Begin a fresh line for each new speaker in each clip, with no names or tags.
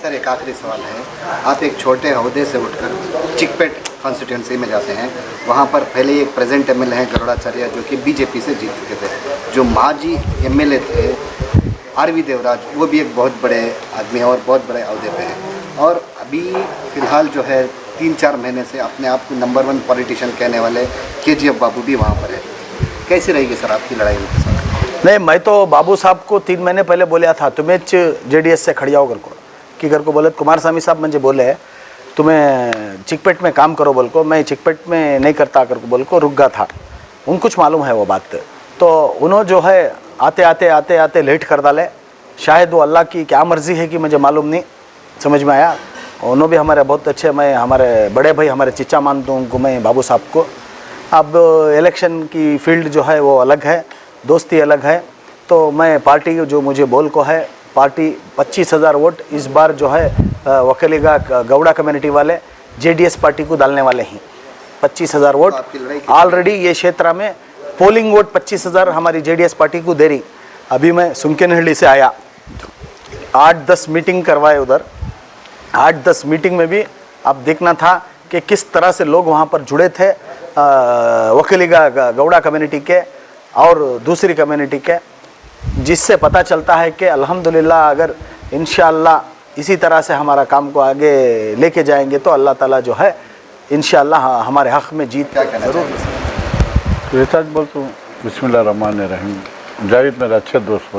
Sir, एक आखिरी सवाल है, आप एक छोटे अहदे से उठकर चिकपेट कॉन्स्टिट्यूंसी में जाते हैं, वहाँ पर पहले एक प्रेजेंट MLA हैं गरुड़ाचार्य, जो कि BJP से जीत चुके थे, जो माजी MLA थे RV देवराज, वो भी एक बहुत बड़े आदमी हैं और बहुत बड़े अहदे पे हैं, और अभी फ़िलहाल जो है 3-4 महीने से अपने आप को नंबर 1 पॉलिटिशियन कहने वाले KGF बाबू भी वहाँ पर है। कैसी रहेगी सर आपकी लड़ाई उनके साथ?
नहीं, मैं तो बाबू साहब को 3 महीने पहले बोलिया था तुम्हें JDS से खड़ी आओ को कि घर को बोले कुमारस्वामी साहब मुझे बोले तुम्हें चिकपेट में काम करो बोल को, मैं चिकपेट में नहीं करता कर को बोल को रुक गया था। उन कुछ मालूम है वो बात, तो उन्होंने जो है आते आते आते आते लेट कर डाले। शायद वो अल्लाह की क्या मर्जी है कि मुझे मालूम नहीं समझ में आया। उन्होंने भी हमारे बहुत अच्छे, मैं हमारे बड़े भाई हमारे चिचा मानता हूँ उनको मैं बाबू साहब को। अब इलेक्शन की फील्ड जो है वो अलग है, दोस्ती अलग है, तो मैं पार्टी जो मुझे बोल को है पार्टी 25,000 वोट इस बार जो है वकीलिगा गौड़ा कम्युनिटी वाले JDS पार्टी को डालने वाले हैं। 25,000 वोट ऑलरेडी ये क्षेत्र में पोलिंग वोट 25,000 हमारी JDS पार्टी को दे रही। अभी मैं सुमकेनहल्ली से आया, 8-10 मीटिंग करवाए उधर। 8-10 मीटिंग में भी अब देखना था कि किस तरह से लोग वहाँ पर जुड़े थे वकीलिगा गौड़ा कम्युनिटी के और दूसरी कम्युनिटी के, जिससे पता चलता है कि अल्हम्दुलिल्लाह अगर इंशाअल्लाह इसी तरह से हमारा काम को आगे लेके जाएंगे तो अल्लाह ताला जो है इंशाअल्लाह हमारे हक़ में जीत जरूर।
तो बोलता हूँ बिस्मिल्लाहिर्रहमानिर्रहीम। जावेद मेरा अच्छे दोस्त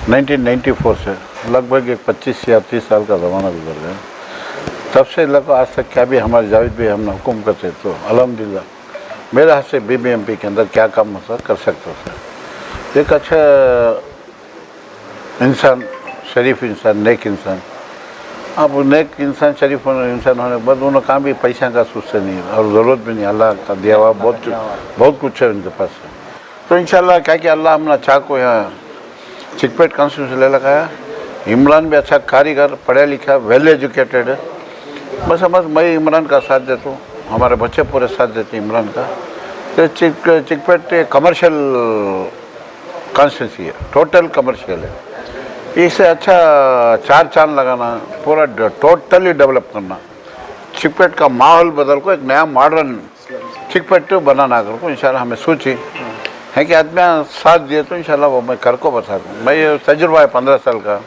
1994 से लगभग एक 25 या 30 साल का ज़माना गुजर गया। तब से लेकर आज तक क्या भी हमारे जावेद भी हमने हुक्म करते तो अल्हम्दुलिल्लाह मेरे हाथ से BBMP के अंदर क्या काम होता कर सकते थे। एक अच्छा इंसान, शरीफ इंसान, नेक इंसान। अब नेक इंसान, शरीफ इंसान होने के बाद उन्होंने काम भी पैसा का सूझ से नहीं और ज़रूरत भी नहीं, अल्लाह का दिया हुआ बहुत कुछ है उनके पास। तो इंशाल्लाह क्या कि अल्लाह हमने चाह को यहाँ चिकपेट कॉन्स्टिट्यूंसी ले लगाया। इमरान भी अच्छा कारीगर, पढ़ा लिखा, वेल एजुकेटेड है। बस मैं इमरान का साथ देता हूँ, हमारे बच्चे पूरे साथ देते हैं इमरान का। तो चिकपेट कमर्शियल कॉन्स्टिट्यूंसी है, टोटल कमर्शियल है। इससे अच्छा 4 चांद लगाना, पूरा टोटली डेवलप करना, चिकपेट का माहौल बदल को एक नया मॉडर्न चिकपेट बनाना कर को इंशाल्लाह हमें सोची है कि आदमी साथ दिए तो इंशाल्लाह वो मैं कर को बता दूँ। मैं ये तजुर्बा है 15 साल का,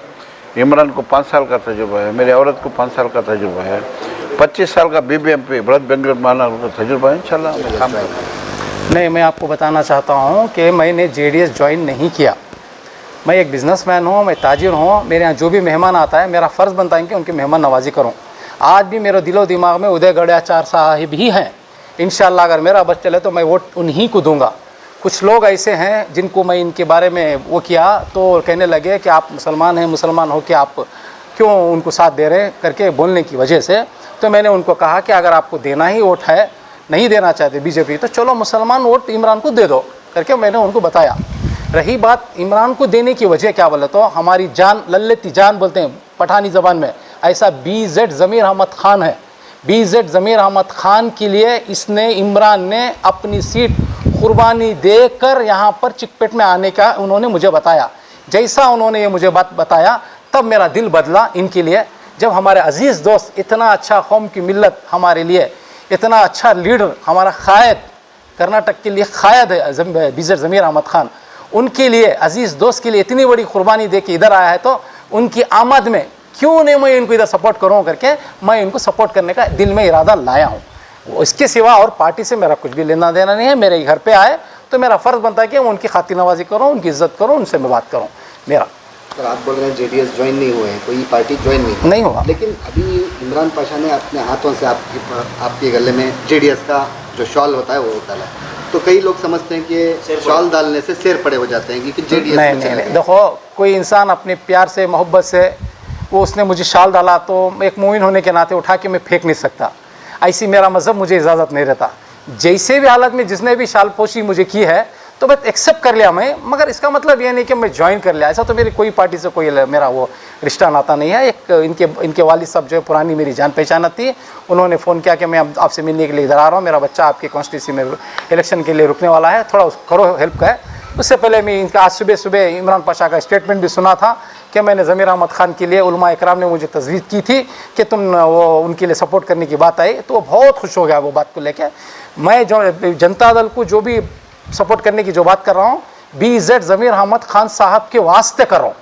इमरान को 5 साल का तजुर्बा है, मेरी औरत को 5 साल का तजुर्बा है, 25 साल का BBMP ब्रत बेंगलोर माना तजुर्बा है। इंशाल्लाह मैं काम करूँगा।
नहीं, मैं आपको बताना चाहता हूँ कि मैंने JDS ज्वाइन नहीं किया। मैं एक बिज़नेसमैन हूँ, मैं ताजिर हूँ। मेरे यहाँ जो भी मेहमान आता है मेरा फ़र्ज़ बनता है कि उनकी मेहमान नवाजी करूँ। आज भी मेरे दिलो दिमाग में उदय गड़ियाचार साहिब ही हैं। इंशाअल्लाह अगर मेरा बस चले तो मैं वोट उन्हीं को दूंगा। कुछ लोग ऐसे हैं जिनको मैं इनके बारे में वो किया तो कहने लगे कि आप मुसलमान हैं, मुसलमान हो कि आप क्यों उनको साथ दे रहे हैं करके बोलने की वजह से। तो मैंने उनको कहा कि अगर आपको देना ही वोट है, नहीं देना चाहते BJP, तो चलो मुसलमान वोट इमरान को दे दो करके मैंने उनको बताया। रही बात इमरान को देने की वजह क्या बोले तो हमारी जान, लल्लती जान बोलते हैं पठानी ज़बान में, ऐसा BZ ज़मीर अहमद ख़ान है। BZ ज़मीर अहमद ख़ान के लिए इसने, इमरान ने अपनी सीट कुर्बानी देकर यहाँ पर चिकपेट में आने का उन्होंने मुझे बताया। जैसा उन्होंने ये मुझे बात बताया तब मेरा दिल बदला इनके लिए। जब हमारे अजीज़ दोस्त, इतना अच्छा कौम की मिल्लत हमारे लिए, इतना अच्छा लीडर, हमारा क़ायद, कर्नाटक के लिए क़ायद है BZ ज़मीर अहमद ख़ान, उनके लिए, अजीज़ दोस्त के लिए इतनी बड़ी कुर्बानी दे के इधर आया है तो उनकी आमद में क्यों नहीं मैं इनको इधर सपोर्ट करूँ करके मैं इनको सपोर्ट करने का दिल में इरादा लाया हूँ। इसके सिवा और पार्टी से मेरा कुछ भी लेना देना नहीं है। मेरे घर पे आए तो मेरा फ़र्ज़ बनता है कि उनकी खातिर नवाजी करूँ, उनकी इज़्ज़त करूँ, उनसे मैं बात करूँ। मेरा
सर, आप बोल रहे हैं JDS ज्वाइन नहीं हुए हैं, कोई पार्टी ज्वाइन नहीं
हुआ,
लेकिन अभी इमरान पाशा ने अपने हाथों से आपके गले में JDS का जो शॉल होता है वो डाला। तो कई लोग समझते हैं कि शॉल डालने से सिर पड़े हो जाते हैं कि JDS
नहीं। देखो, कोई इंसान अपने प्यार से, मोहब्बत से, वो उसने मुझे शॉल डाला तो एक मोमिन होने के नाते उठा के मैं फेंक नहीं सकता। ऐसी मेरा मज़हब मुझे इजाज़त नहीं रहता। जैसे भी हालत में जिसने भी शाल पोशी मुझे की है तो बस एक्सेप्ट कर लिया मैं, मगर इसका मतलब ये नहीं कि मैं ज्वाइन कर लिया। ऐसा तो मेरी कोई पार्टी से कोई मेरा वो रिश्ता नाता नहीं है। एक इनके वालिद साहब जो है पुरानी मेरी जान पहचान थी, उन्होंने फ़ोन किया कि मैं आपसे मिलने के लिए इधर आ रहा हूँ, मेरा बच्चा आपके कॉन्स्टिट्यूंसी में इलेक्शन के लिए रुकने वाला है, थोड़ा करो हेल्प का है। उससे पहले मैं इनका आज सुबह इमरान पाशा का स्टेटमेंट भी सुना था कि मैंने ज़मीर अहमद ख़ान के लिए उलमा इकराम ने मुझे तजवीज़ की थी कि तुम वो उनके लिए सपोर्ट करने की बात आई, तो वो बहुत खुश हो गया वो बात को लेकर। मैं जो जनता दल को जो भी सपोर्ट करने की जो बात कर रहा हूँ, BZ ज़मीर अहमद ख़ान साहब के वास्ते कर रहा हूँ।